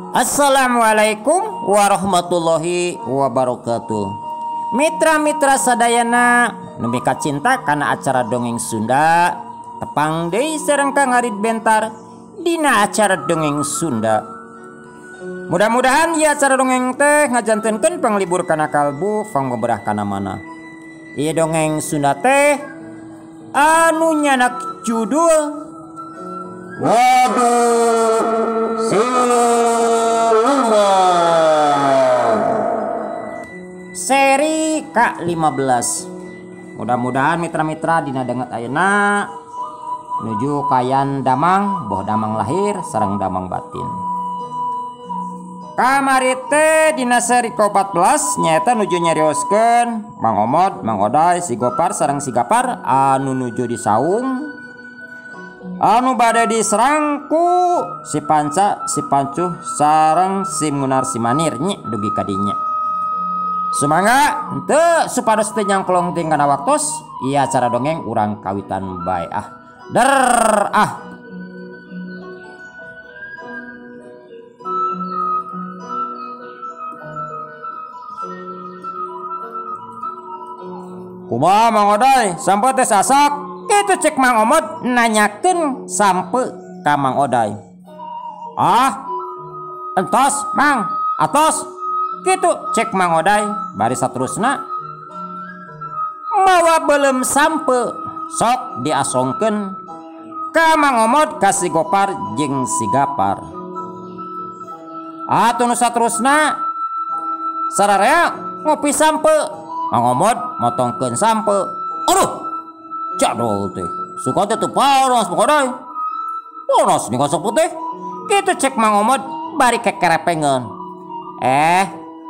Assalamualaikum warahmatullahi wabarakatuh. Mitra-mitra sadayana nu mika cinta kana acara dongeng Sunda, tepang deui sareng Kang Arid bentar dina acara dongeng Sunda. Mudah-mudahan ieu acara dongeng teh ngajantenkeun panglibur kana kalbu pangbeberah kana mana. Ieu dongeng Sunda teh anu nyanak judul Waduh Siluman seri ke-15. Mudah-mudahan mitra-mitra dina denget ayeuna nuju kayan damang, boh damang lahir sareng damang batin. Kamari teh dina seri ke-14 nyaeta nuju nyarioskeun Mang Omod, Mang Oday, si Gopar sareng si Gapar anu nuju di saung anu bade diserang ku si Panca, si Pancuh sareng si Munar si Manir nyi dugi kadinya. Sumangga henteu supados teu nyangklong ting kana waktos ieu acara dongeng urang kawitan bae der. Kumaha Mang Oday sampe teh sasak kitu cek Mang Omod nanyakeun sampe ka Mang Oday. Entos Mang, atos kitu cek Mang Oday bari saterusna mawa belum sampe sok diasongkeun ka Mang Omod ka si Gopar jeung si Gapar. Atuh nu saterusna sararea ngopi sampe Mang Omod motongkeun sampe. Aduh jadol teh suka teh teu panas Mang Oday, panas nih kasep teh kitu cek Mang Omod bari kekerepengeun.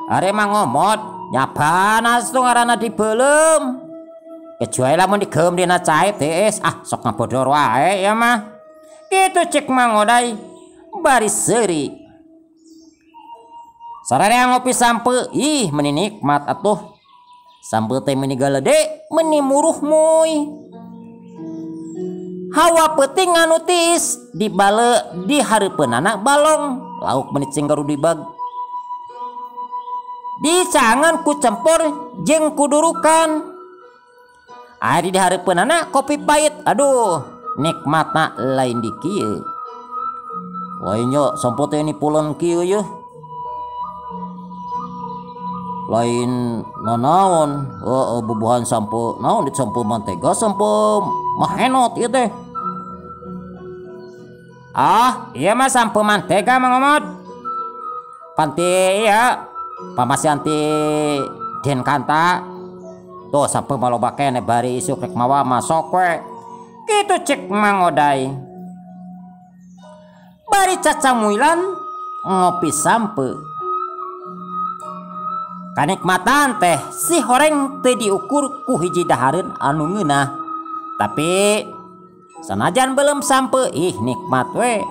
Are Mang Omod nya panas tuh ngaranna dibeulem, kecuali lamun digeum dina cai teh sok ngabodor wae ya mah kitu cek Mang Oday bari seuri. Sararea ngopi sampe meuni nikmat atuh, sampe teh meuni galede meuni muruh moy. Hawa peuting anu tiis dibale di hareupeunana balong lauk meuni cinggaru dibag. Dicangan ku cempor jeung kudurukan. Ari di hareupeunana kopi pait. Aduh, nikmatna lain di kieu. Woi nya sampo teh nipuleun kieu yeuh. Lain nanaon, bubuhan sampo naon di sampo mantega sampo mahenot ieu teh. Iya mah sampo mantega Mang Omod. Panti ya pamasianti Den Kanta. Tuh sampo maloba keneh bari isuk rek mawa masok we. Kitu cek Mang Oday. Bari cacamuilan ngopi sampe. Kanikmatan teh si horeng teu diukur ku hiji dahareun anu ngeunah. Tapi sanajan belum sampe nikmat we.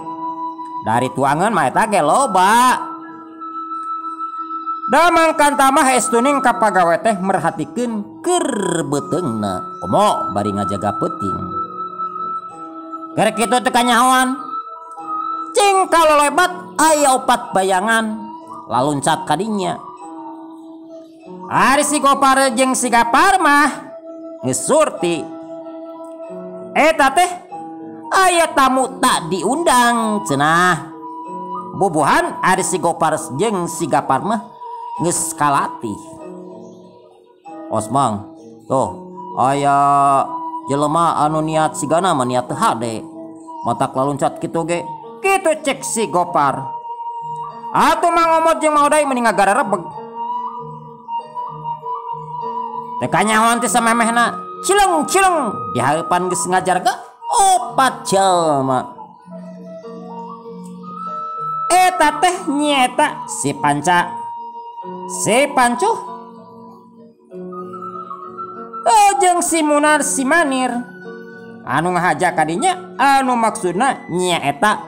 Dari tuangan mah eta ge loba. Da Mang Kanta mah estuning ka pagawe teh merhatikeun keur beuteungna. Komo bari ngajaga peuting. Keur kitu teu kanyahoan. Cing kalolebat aya 4 bayangan laluncat kadinya. Ari si Gopar jeung si Gapar mah geus surti. Eta teh aya tamu tak diundang cenah. Bubuhan ari si Gopar jeung si Gapar mah geus kalatih. Osmang, tuh aya jelema anu niat sigana mah niat teu hade. Matak laluncat kitu ge. Kitu cek si Gopar. Atuh Mang Omod jeung Mang Oday mending ngagarerebeg. Teka nyahoan teh samemehna cileng di hareupan geus ngajar ke 4 jalma. Eta teh nyaeta si Panca, si Pancuh, jeung si Munar si Manir. Anu ngahaja kadinya anu maksudna nyaeta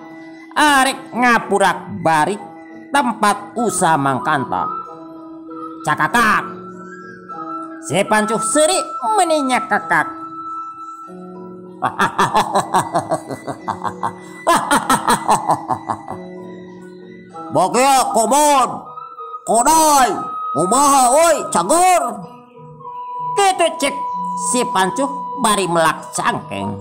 arek ngapurak barik tempat usaha Mang Kanta. Cakakak si Pancuh seuri meuni nyakakak. Bagaya komod. Kodai. Umaha oi cager. Kitu cek si Pancu bari melak cangkeng.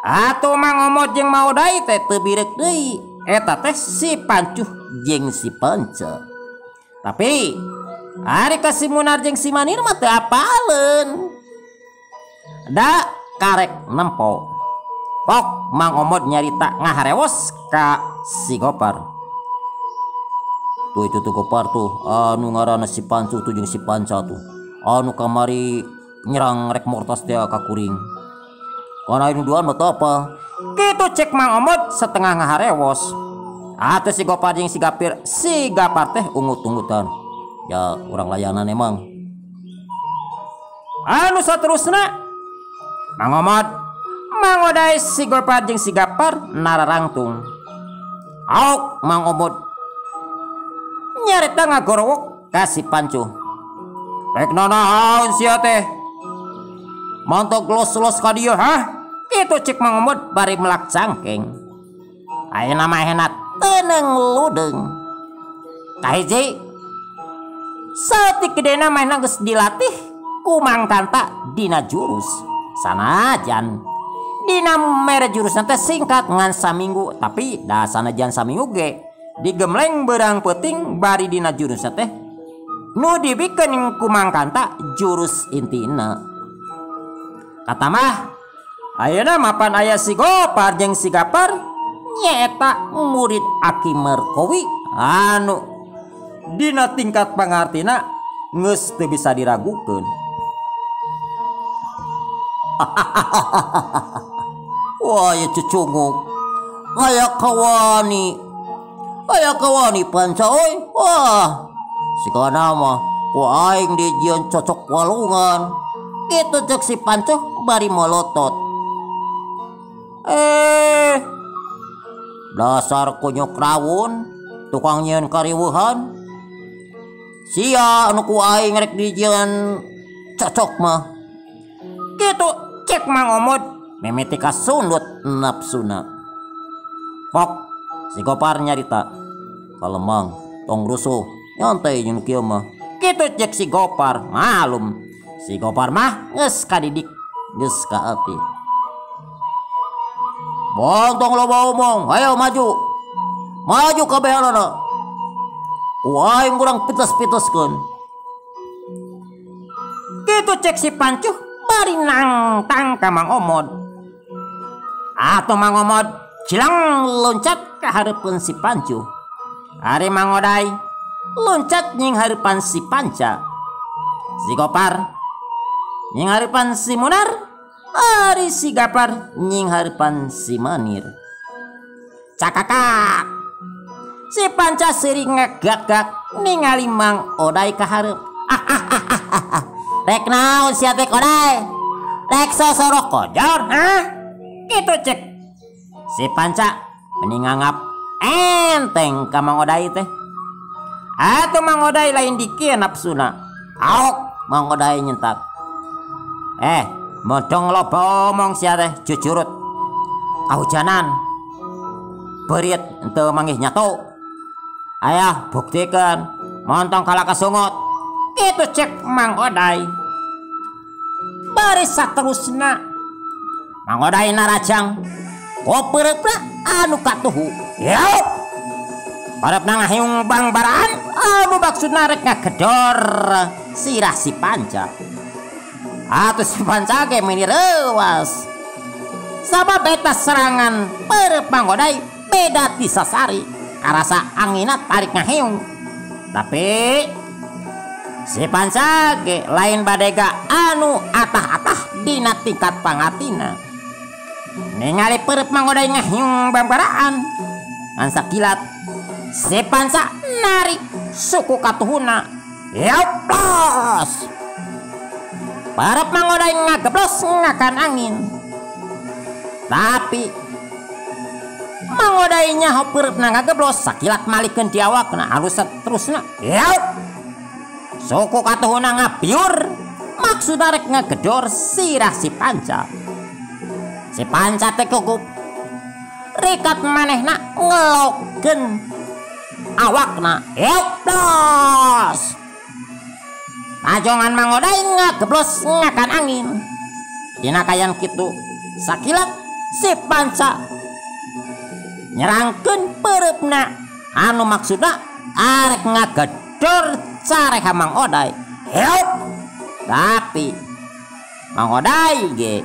Atuh Mang Omod jeung Maodai teh teu birek deui. Eta teh si Pancu jeung si Panca. Tapi ari ka si Munar jeung si Manir mah teu apaleun. Da karek nempo. Pok Mang Omod nyarita ngaharewos ka si Gopar. Tuh itu tuh Gopar tuh anu ngaranna si Pancu tuh jeung si Panca tuh. Anu kamari nyerang rek mortos teh ka kuring. Kana anu duaan mah apa? Kitu cek Mang Omod setengah ngaharewos. Atuh si Gopar jeung si Gapar teh ungut-ungutan. Ya urang layanan emang. Anu saterusna Mang Omod, Maodai, si Gopar jeung si Gapar nararangtung. Auk Mang Omod nyarita ngagorowok ka si Pancu. Rek nanaon sia teh? Mantok los-los ka dieu hah? Kitu cek Mang Omod bari melak cangkeng. Ayeuna mah henat teuneng ludeung. Kahiji saeutik gedena mainna geus dilatih ku Mang Kanta dina jurus. Sanajan dina mere jurusna teh singkat ngan saminggu, tapi da sanajan saminggu ge digemleng beurang peuting bari dina jurusna teh nu dibikeun ku Mang Kanta jurus intina. Kata mah ayeuna mapan aya si Gopar jeung si Gapar nyaeta murid Aki Merkowi anu dina tingkat pangartina geus teu bisa diragukeun. Wah ya cucunguk aya kawani Panca oi. Wah sikana mah ku aing dijieun cocok walungan. Kitu cek si Panca bari molotot. Dasar kunyuk rawun tukang nyieun kariweuhan. Sia anu ku aing rek dijieun cocok mah. Kitu cek Mang Omod mimiti kasundut napsuna. Pok si Gopar nyarita, "Kalemang tong rusuh nyantai jeung kieu mah." Kitu cek si Gopar, malum si Gopar mah geus kadidik, geus kaeuti. "Bong tong loba omong, ayo maju. Maju kabehanana. Ku aing urang pites-piteskeun." Kitu cek si Pancu bari nangtang ka Mang Omod. Atuh Mang Omod cilang loncat ka hareupeun si Pancu. Ari Mang Odai loncat nying hareupan si Panca. Si Gopar nying hareupan si Munar. Ari si Gapar nying hareupan si Manir. Cakakak si Panca seuring ngagak-gak ningali Mang Odai ka hareup. Rek naon sia teh Odai? Rek sosorok kojor, hah? Kitu cek si Panca mending nganggap enteng ka Mang Odai teh. Atuh Mang Odai lain dikieu napsuna. Aok Mang Odai nyentak. Modong loba omong sia teh cucurut. Kahujanan. Beureut henteu manggih nyato. Aya buktikeun montong kala kasungut. Kitu cek Mang Odai. Bari saterusna Mang Odai narajang kopeureup anu katuhu. Yauk parepna ngahiung bangbaraan anu maksudna rek ngagedor sirah si Panca. Atuh si Panca ge meni reuwas. Sabab eta serangan pereup Mang Odai beda ti sasari. Karasa angina tarik ngahiung. Tapi si Panca ge lain badega anu atah-atah dina tingkat pangatina. Ningali pereup Mang Odai ngahiung bambaraan ngan sakilat si Panca narik suku katuhuna. Yoplos pareup Mang Odai ngageblos ngakan angin. Tapi Mang Odai nyaho pereupna ngageblos sakilat malikeun di awakna halus saterusna. Yaup suku katuhuna ngapiur maksudna rek ngagedor sirah si Panca. Si Panca teh gugup rikat manehna ngelokeun awakna. Yoplos. Ajongan Mang Oday ngageblos ngakan angin. Dina kayan kitu sakilat si Panca nyerangkeun pereupna anu maksudna arek ngagedor careha Mang Oday. Heup. Tapi Mang Oday ge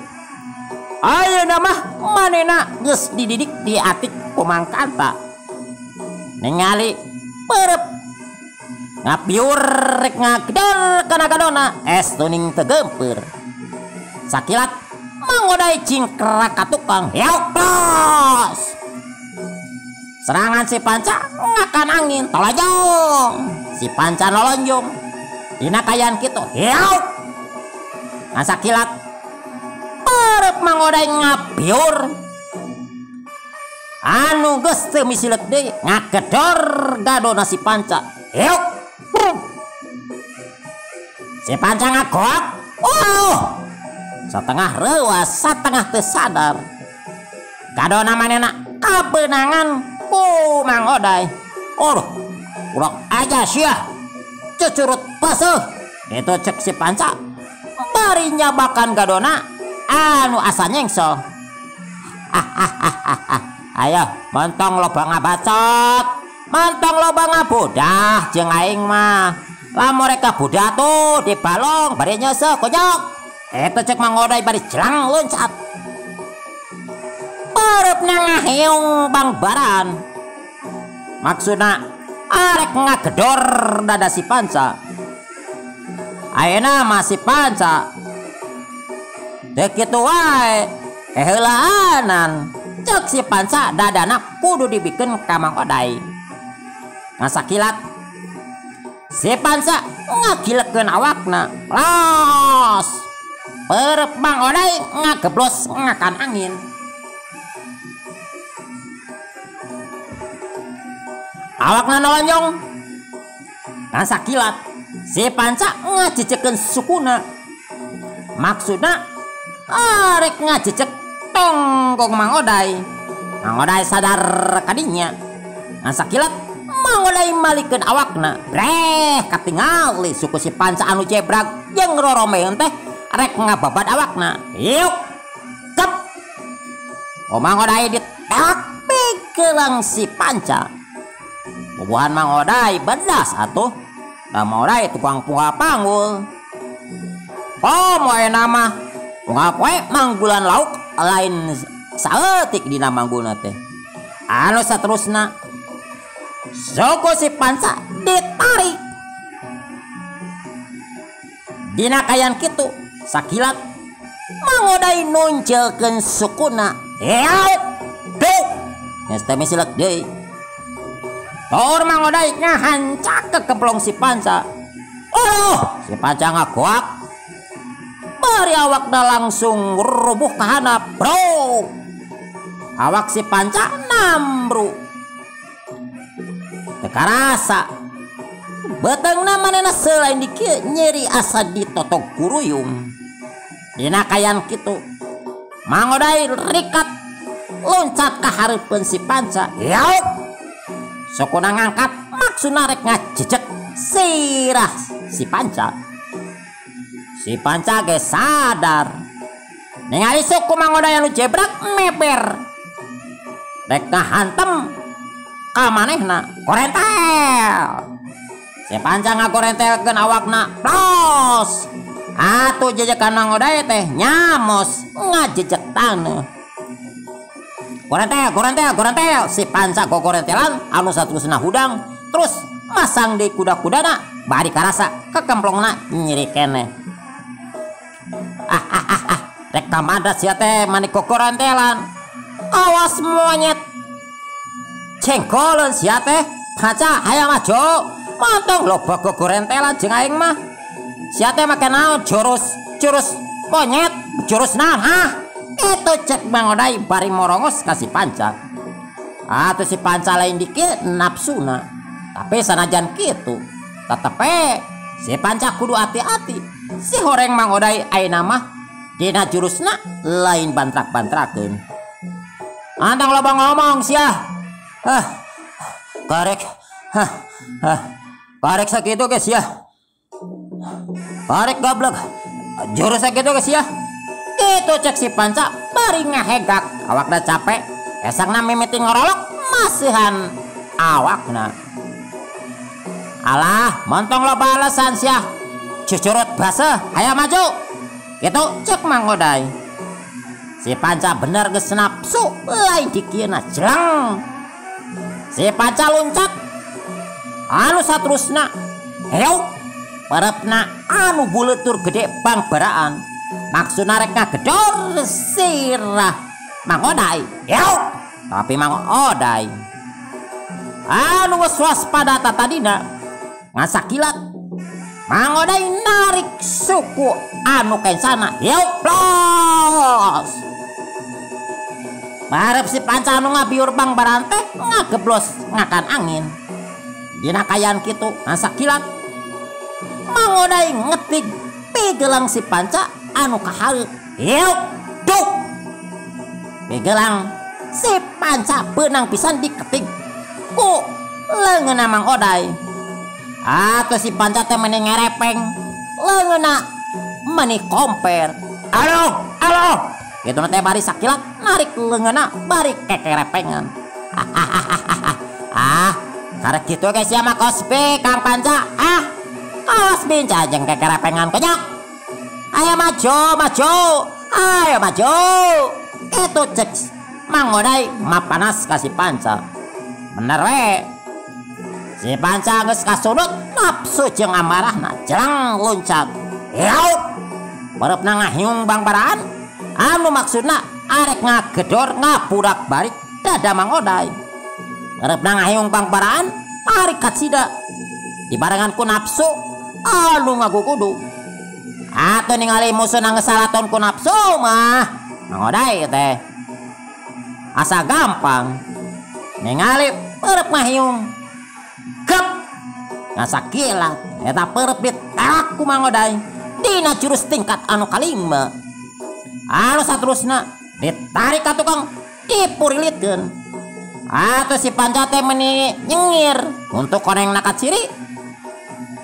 ayeuna mah manehna geus dididik di atik pemangkanta. Ningali perep ngapiur rek ngagedor kana gadona estuning teu geumpeur. Sakilat Mang Oday cingkrak ka tukang. Yoplos. Serangan si Panca ngakan angin tolojong. Si Panca nolonjong. Dina kayan kitu heup. Sakilat perep Mang Oday ngapiur anu geus teu misileut deui ngagedor gadona si Panca. Heup. Si Panca ngagoak. Satengah reuas satengah teu sadar. Gadona manehna kabeunangan ku Mang Oday. Urang aja sia cucurut paseuh. Itu cek si Panca bari nyabakan gadona anu asa nyengsel. Ayo mentong loba ngabacot, mentong loba ngabudah jeung aing mah. Lamun rek kabudah tuh di balong bari nyeuseuk konyok. Eta cek Mang Oday bari jelang loncat. Pereupna ngaheung bangbaran. Maksudna arek ngagedor dada si Panca. Ayeuna mah si Panca teu kitu wae keheulaanan. Cek si Panca dadana kudu dibikeun ka Mang Oday. Sakilat si Panca ngagilekeun awakna. Los. Perep Mang Oday ngageblos ngakan angin. Awakna nolonjong. Sakilat si Panca ngajecekeun sukuna. Maksudna arek ngajecek tonggong Mang Oday. Mang Oday sadar kadinya. Sakilat Mang Oday malikeun awakna. Breh katingali suku si Panca anu jebrag jeung roromeun teh rek ngababat awakna. Yuk. Kep. Mang Oday diteak pikelang si Panca. Bubuhan Mang Oday bedas atuh. Da Mang Oday tukang punga panggul. Moe nama punga poe manggulan lauk lain saeutik dina manggulna teh. Anu saterusna suku si Panca ditarik. Dina kayan kitu sakilat Mang Oday nuncelkeun sukuna. Heup. Duh. Geus teu misileuk deui. Tur Mang Oday ngahancak ke keplong si Panca. Si Panca ngagoak. Bari awakna langsung rubuh ka handap. Bro. Awak si Panca nambru. Teu karasa. Beteungna manehna selain dikieu nyeri asa ditotog kuruyung. Dina kayan kitu Mang Oday rikat loncat ka hareupeun si Panca. Yauk. Sukuna ngangkat maksudna rek ngajejek sirah si Panca. Si Panca ge sadar ningali suku Mang Oday anu jebrag meber rek ngahantem ka manehna korentel. Si Panca ngakorentelkeun awakna. Plos. Atuh jejekan Mang Oday teh nyamos ngajejek taneuh. Korentel. Si Panca korentelan anu saterusna hudang terus masang di kuda-kudana bari karasa kekemplongna nyeri keneh. Rek kamada sia teh mani korentelan. Awas monyet. Cengkoleun sia teh. Panca hayang maju. Mantong loba korentelan jeung aing mah. Sia teh make naon jurus monyet, jurus naon Itu cek Mang Oday bari morongos ka si Panca. Atuh si Panca lain dikit nafsuna. Tapi sanajan kitu tetepe si Panca kudu hati-hati. Si horeng Mang Oday ayeuna mah dina jurusna lain bantrak-bantrakeun. Antang loba ngomong sia. Karek. Karek sakitu guys ya. Karek goblok. Jurus sakitu guys ya. Itu cek si Panca bari ngahegak awakna capek. Esangna mimiti ngorolok masihan awakna. Alah, montong loba alasan sia. Cucurut basa, aya maju. Gitu cek Mang Odai. Si Panca bener geus nafsu lain dikieuna jelang. Si Panca loncat. Anu saterusna heuk parepna anu buletur gede bangbaraan. Maksudna rek ngagedor sirah Mang Odai. Heuk. Tapi Mang Odai anu geus waspada tadina ngasakilat. Mang Odai narik suku anu kensana. Heuk plos. Barep si Panca anu ngabiur bangbaraan teh ngageblos ngakan angin. Dina kayan kitu ngasakilat. Mang Odai ngetik pigelang si Panca anu kahareuk. Heuk duk. Pigelang si Panca beunang pisan diketik ku leungeunna Mang Odai. Atuh si Panca teh meuni ngerepeng leungeunna meuni komper. Alo. Kitu teh bari sakilat narik leungeunna bari kekerepengan. Karek kitu guys ya mah Kosbi Kang Panca. Kosbi jajeng kekerepengan kenyok. Ayo maju. Ayo maju. Itu cek Mang Odai mapanas ka si Panca. Bener we. Si Panca geus kasudut nafsu jeung amarahna jelang loncat. Heuk. Bareupna ngahiung bangbaraan anu maksudna arek ngagedor ngapurak balik dada Mang Odai. Bareupna ngahiung bangbaraan ari katsida dibarengan ku nafsu anu ngagugudu. Atuh ningali musuhna geus salaton ku nafsu mah Mang Odai teh asa gampang ningali perep ngahiung gep ngasakilat eta perep ditarak ku Mang Odai dina jurus tingkat anu kalima. Anu saterusna ditarik ka tukang dipurilitkeun. Atuh si Panca teh meuni nyengir untuk konengna ka ciri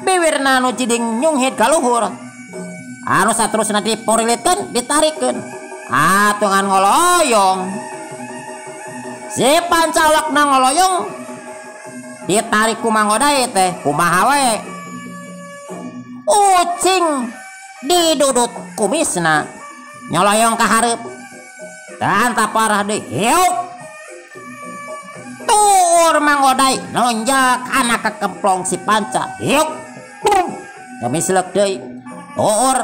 bibirna anu jiding nyunghid ka luhur. Anu saterusna dipurilitkeun ditarikeun. Atuh ngan ngoloyong. Si Panca wakna ngoloyong ditarik ku Mang Odai teh kumaha we. Ucing didudut kumisna nyoloyong ka hareup. Dan taparah deui heuk. Tur Mang Odai nonjak anak kekemplong si Panca. Heuk. Kamisleuk deui. Tur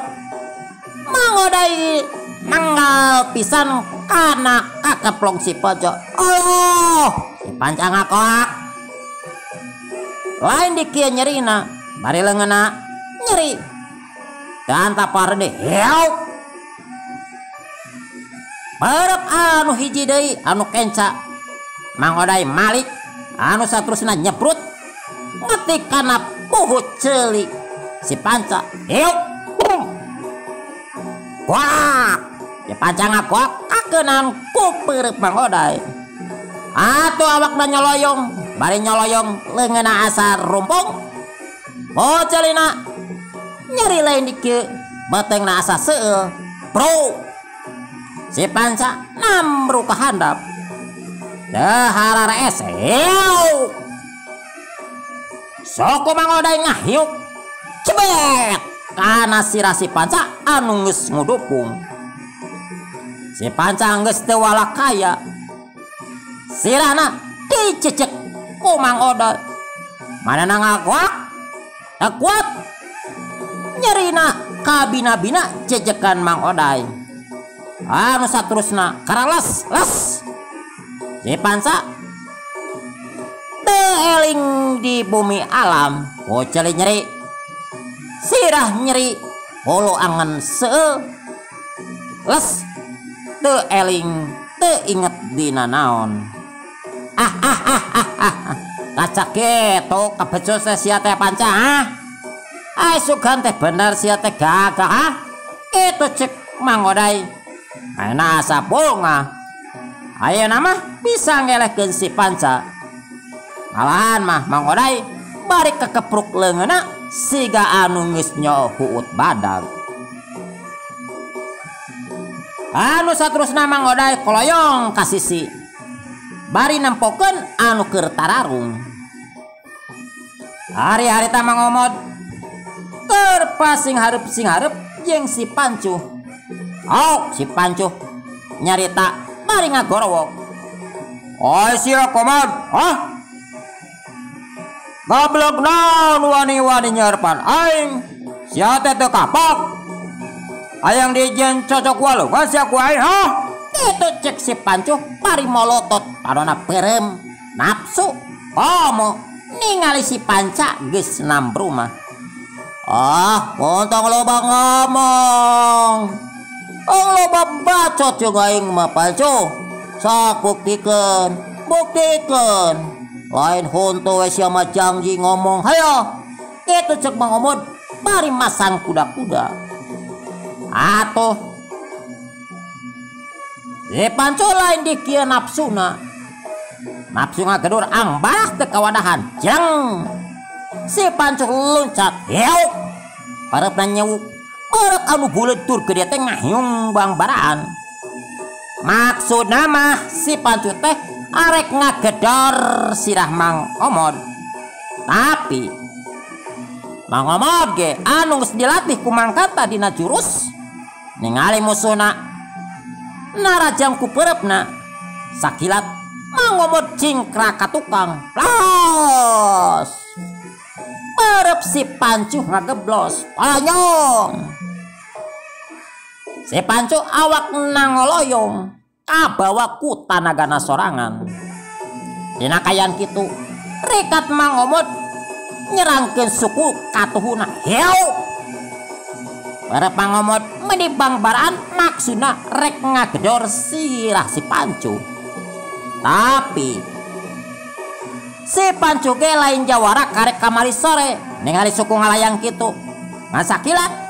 Mang Odai nanggal pisan kana kakemplong si Panca. Si Panca ngakoak. Lain dikieu nyerina, bari leungeunna nyeri. Dan taparah deui heuk. Barep anu hiji deui anu kenca Mang Odai malik anu saterusna nyebrut ngetik kana puhut ceuli si Panca. Heuk. Kuak. Si Panca ngakuak kakeunaan ku peureup Mang Odai. Atuh awakna nyoloyong, bari nyoloyong leungeunna asa rumpung. Bocelina nyeri lain dikieu batengna asa seueul. Bro. Si Panca nambru ka handap. Dahar es. Heuk. Sok Mang Odai ngahiuk. Cebet kana sirah si Panca anu geus ngudupung. Si Panca geus teu walakaya. Sirahna dicecek ku Mang Odai. Manehna ngakuak. Tak kuat. Nyerina kabina-bina cejekan Mang Odai. Anu saterusna karalas las. Si Panca eling di bumi alam. Boceli nyeri. Sirah nyeri. Hulu angen seueul. Les teu eling teu inget dina naon. Kacak kitu kabecus sia teh Panca. Ai sugan teh bener sia teh gagah. Itu cek Mang Odai. Ayeuna asa bunga. Ayo nama bisa ngelehkeun si Panca. Malahan mah Mang Oday bari kekepruk leungeunna siga anu geus nyo huut badag. Anu saterusna Mang Oday koloyong ka sisi bari nempokeun anu keur tararung. Hari-hari ta Mang Omod terpasing hareup sing hareup jeung si Pancuh. Oh, si Pancuh nyarita bari ngagorowok. Oi sia Komod, hah? Goblok naon wani-wani nyerpan aing. Sia teh teu kapok. Hayang dijen cocok walungan sia ku aing, hah? Kitu cek si Pancuh bari molotot padona perem nafsu. Komo ningali si Panca geus nambru mah. Ah, montong loba ngomong. Loba bacot jeung aing mah Pancuh. Sok buktikeun, buktikeun. Lain honto we sia mah janji ngomong. Hayo. Kitu cek Mang Omod bari masang kuda-kuda. Atuh. Si Pancuh lain di kieu nafsuna. Nafsu ngagedur ambarah teu kawadahan. Jeng. Si Pancuh loncat. Yeuk. Pareupna nyewuk. Orang anu buletur ke dia teh ngahyung bangbaraan. Maksudna mah si Pancuh teh arek ngagedor sirah Mang Omod. Tapi Mang Omod ge anu geus dilatih ku mangkata dina jurus ningali musuhna narajang ku peurepna sakilat Mang Omod cingkrak ka tukang. Plos. Perep si Pancuh ngageblos. Panyong. Si Pancuh awak nangoloyong kabawa ku tanagana sorangan. Dina kayan kitu rekat Mang Omod nyerangkeun suku katuhuna. Heu. Barep Mang Omod menibang baraan maksudna rek ngagedor sirah si Pancuh. Tapi si Pancuh ge lain jawara karek kamari sore ningali suku ngalayang kitu. Ngasakilat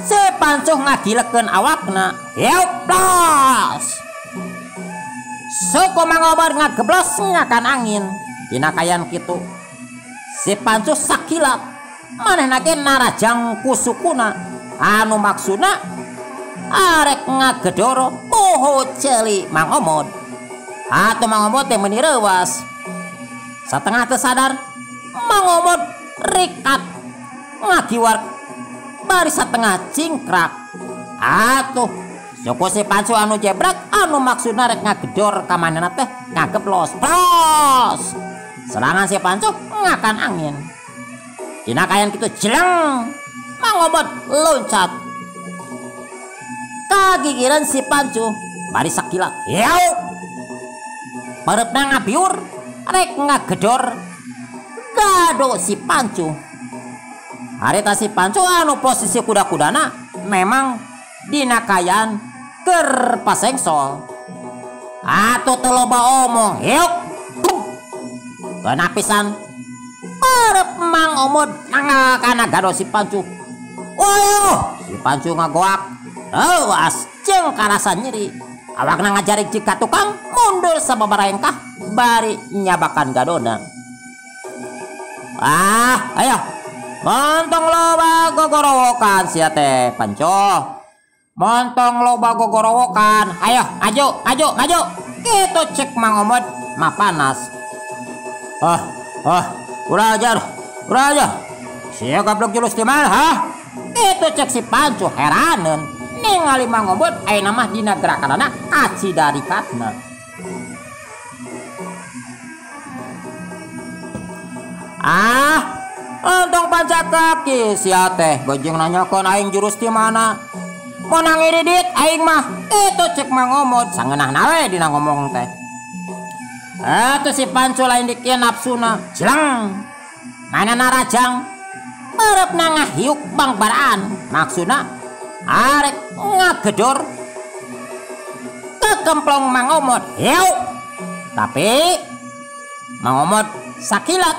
si Pancuh ngagilekeun awakna. Yeuplas. Suku Mang Omod ngageblos ngakan angin. Dina kayan kitu si Pancuh sakilat manehna ge narajang ku sukuna anu maksudna arek ngagedor poho ceuli Mang Omod. Atuh Mang Omod teh meuni reuwas. Satengah teu sadar Mang Omod rikat ngagiwar bari satengah cingkrak. Atuh suku si Pancuh anu jebrak anu maksudna rek ngagedor ka manehna teh ngageblos. Plos. Serangan si Pancuh ngakan angin. Dina kayan kitu jeleng Mang Omod loncat. Kagigireun si Pancuh bari sakilat. Yeuk. Pareupna ngabiur rek ngagedor gado si Pancuh. Harita si Pancuh anu posisi kuda-kudana memang dina kayan keur pasengsol. Atuh teu loba omong. Yeuk. Beuna pisan parep Mang Omod nangakana gado si Pancuh. Woyo, si Pancuh ngagoak. Awas jeung karasa nyeri. Awakna ngajarik jika tukang mundur sababaraha engkah bari nyabakan gadona. Ayo. Montong loba gogorowokan sia teh Pancuh. Montong loba gogorowokan. Ayo, ngaju. Kitu cek Mang Omod mah panas. Udah aja. Sia goblok julus di mana, hah? Kitu cek si Pancuh heraneun ningali Mang Omod ayeuna mah dina gerakanana aci dari katna. Ontong panca kaki sia teh bajing nanyakeun aing jurus di mana. Mun ngiridit aing mah kitu cek Mang Omod sangeunahna we dina ngomong teh. Atuh si Pancuh lain dikieu nafsuna. Jeleng. Manehna rajang pareupna ngahiuk bangbaraan. Maksudna arek ngagedor kekemplong Mang Omod. Yeuk. Tapi Mang Omod sakilat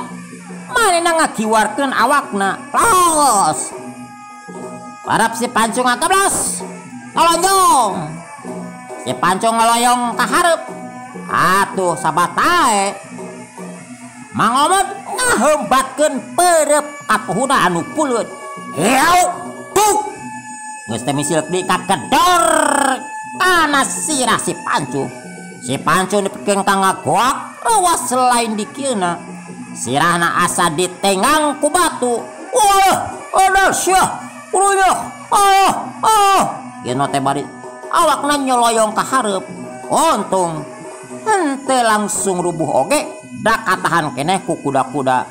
manehna ngagiwarkeun awakna. Plos. Parap si Pancuh ngakeblos. Kolonjong. Si Pancu ngeloyong ka hareup. Atuh sabatae Mang Omod ngahembatkeun peureup kapuhuna anu puleut. Heu, tuk. Geus teh misilek di kakedor kana sirah si Pancu. Si Pancu dipikeun ka ngagoak ruas lain di kieuna. Sirahna asa ditengang ku batu. Wah, ada syah. Urunya. Yeuna teh bari awakna nyoloyong ka hareup. Untung henteu langsung rubuh oge da katahan keneh ku kuda-kuda.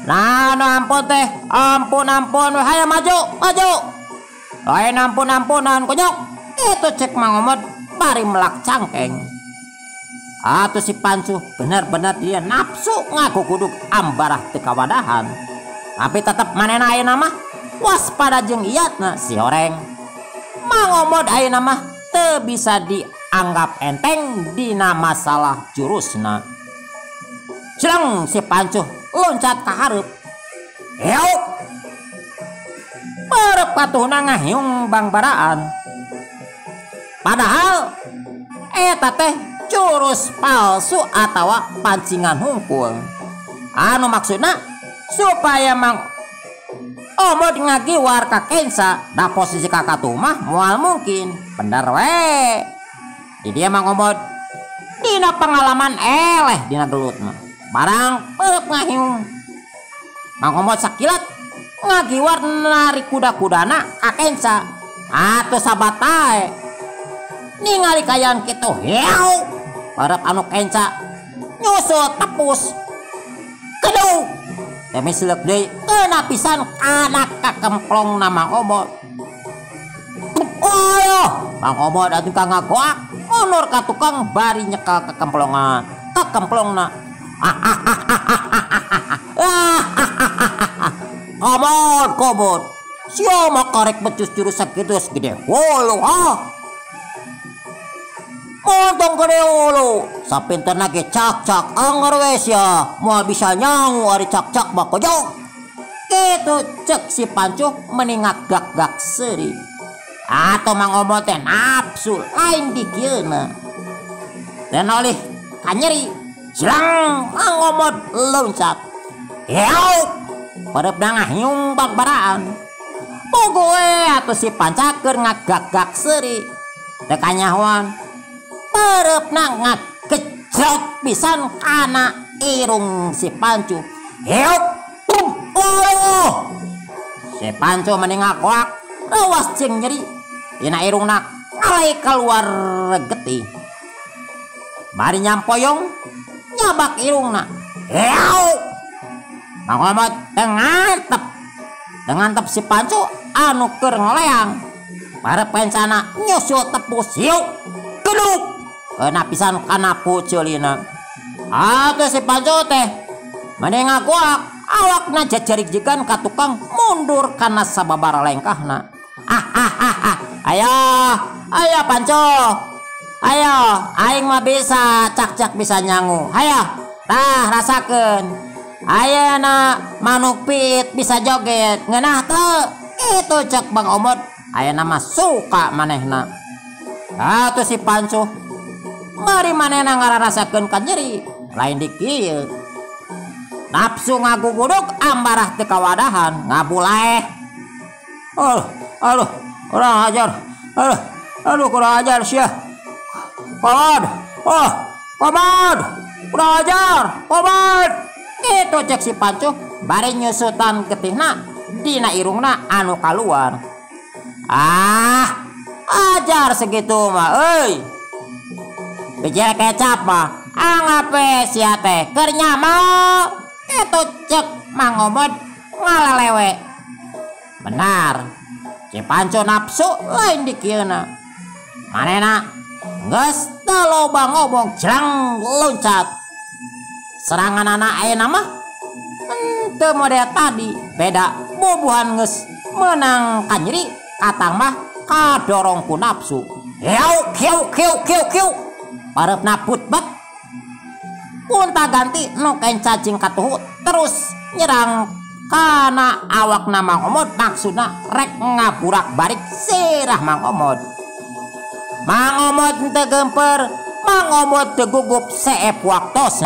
Nah, ampun teh, ampun, hayang maju. Lain ampun-ampunan kunyuk. Itu cek Mang Omod bari melak cangkeng. Atuh si Pancu bener-bener dia nafsu ngaku kuduk ambarah teu kawadahan. Tapi tetep manehna ayeuna mah waspada jeung iatna si horeng. Mang Omod ayeuna mah teu bisa dianggap enteng dina masalah jurusna. Jeleng si Pancu loncat ka hareup. Heu. Parep katuhna ngahiung bangbaraan. Padahal eta teh jurus palsu atawa pancingan hungkul. Anu maksudna supaya Mang Omod ngagiwar ka Kensa da posisi kakatuh mah moal mungkin. Bener we. Di dia Mang Omod dina pengalaman eleh dina gelut mah. Barang perep ngahiung. Mang Omod sakilat ngagiwar narik kuda-kudana ka Kensa. Atuh sabatae ningali kayan kitu. Heu. Parep anu Kensa nyusul tepus. Kedung. Teh misilek deui keuna pisan kana kakemplongna Mang Omod. Oh, Mang Omod atuh ka ngagoak mundur ka tukang bari nyekel kakemplongna. Komod. Sia mah karek becus jurus sakitu gede hulu Montong gede hulu. Sapinterna ge cak-cak anger we sia. Moal bisa nyangu ari cak-cak mah kojong. Kitu cek si Pancu meningak gak-gak seuri. Atau Mang Omod teh nafsu lain di kieuna. Dan oleh kanyeri silang Mang Omod loncat. Heu. Parep da ngahiung bangbaraan. Pogo we atuh si Panca keur ngagak-gak seuri. Teu kanyahoan. Parepna ngagejrot pisan kana irung si Pancu. Heu. Si Pancu meningak goak ruas jeung nyeri. Dina irungna ngalai keluar getih. Bari nyampoyong nyabak irungna. Heu. Mang Omod ngantep si Pancu anu keur ngeleang. Parep Kensana nyusul tepus. Yuk. Keduk. Keuna pisan kana puceulina. Atuh si Pancu teh mending ngagoak awakna jajarig-jigan ka tukang mundur kana sababaraha lengkahna. Ayo Pancu. Ayo, aing mah bisa cak-cak bisa nyangu. Hayo, tah rasakeun. Ayeuna manuk pit bisa joget. Ngeunah teu? Itu cek Bang Omod. Ayeuna mah suka manehna. Atuh si Pancu mari manehna ngararasakeun ka nyeri. Lain di kieu. Nafsu ngaguguduk ambarah teu kawadahan ngabulaeh. Aduh, kurang ajar. Aduh, kurang ajar sia. Komod. Kurang ajar. Komod. Itu cek si Pancu bari nyusutan getihna dina irungna anu kaluar. Ajar segitu mah euy. Bijil kecap mah angape sia teh keur nyamal. Itu cek Mang Omod ngalalewe. Benar. Si Pancu nafsu lain di kieuna. Manehna geus teu loba ngomong jrang loncat. Serangan anak ayeuna mah teu model tadi. Beda bubuhan geus menang ka nyeri, katang mah kadorong ku nafsu. Kiu. Parepna putbek. Punta ganti nu kain cacing katuhu terus nyerang kana awakna Mang Omod maksudna rek ngaburak barik sirah Mang Omod. Mang Omot teu gemper, Mang Omot teu gugup seep waktos.